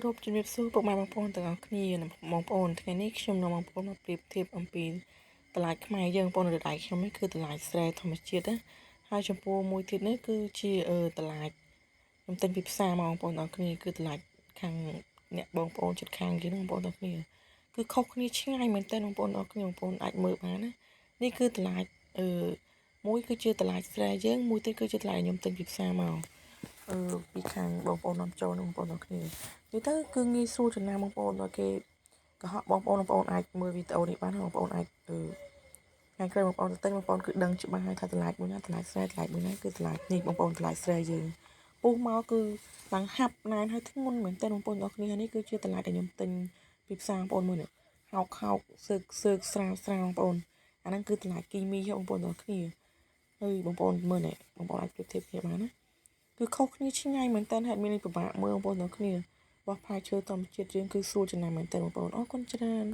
គ្រប់ជំរាបសួរពុកម៉ែបងប្អូនទាំងអស់គ្នាបងប្អូនថ្ងៃនេះខ្ញុំនឹងបងប្អូនមកប្រៀបធៀបអំពីតម្លៃខ្មែរយើងបងប្អូនរដៃខ្ញុំនេះគឺតម្លៃស្រែធម្មជាតិណាហើយចំពោះមួយទៀតនេះគឺជាតម្លៃខ្ញុំទិញពីផ្សារមកបងប្អូនទាំងអស់គ្នាគឺតម្លៃខាងអ្នកបងប្អូនចិត្តខាងយើងបងប្អូនទាំងអស់គ្នាគឺខុសគ្នាឆ្ងាយមែនតើបងប្អូនទាំងអស់គ្នាបងប្អូនអាចមើលបានណានេះគឺតម្លៃមួយគឺជាតម្លៃស្រែយើងមួយទៀតគឺជាតម្លៃខ្ញុំទិញពីផ្សារមកពីខាងបងប្អូននាំចូលបងប្អូនទាំងគ្នានិយាយទៅគឺងាយស្រួលចំណាំបងប្អូនដល់គេកុហកបងប្អូនអាចមើលវីដេអូនេះបានបងប្អូនអាចថ្ងៃក្រោយបងប្អូនទៅទិញបងប្អូនគឺដឹងច្បាស់ហើយថាតម្លៃមួយណាតម្លៃស្រែតម្លៃមួយណាគឺតម្លៃនេះបងប្អូនតម្លៃស្រែយើងពុះមកគឺឡើងហាប់ណែនហើយធ្ងន់មែនតើបងប្អូនទាំងគ្នានេះគឺជាតម្លៃដែលខ្ញុំទិញពីផ្សារបងប្អូនមើលនេះហោកសើកស្រាលបងប្អូនអាហ្នឹងគឺតម្លៃគីមីបងប្អូនទាំងគ្នាហើយបងប្អូនមើលនេះបងប្អូនអាចប្រៀបធៀបគ្នាបានណាគឺខុសគ្នាឆ្ងាយមែនតើហេតុមានពិបាកមើលបងប្អូនទាំងគ្នាបោះផ្លែឈើធម្មជាតិយើងគឺស្រួលចំណាំមែនតើបងប្អូនអរគុណច្រើន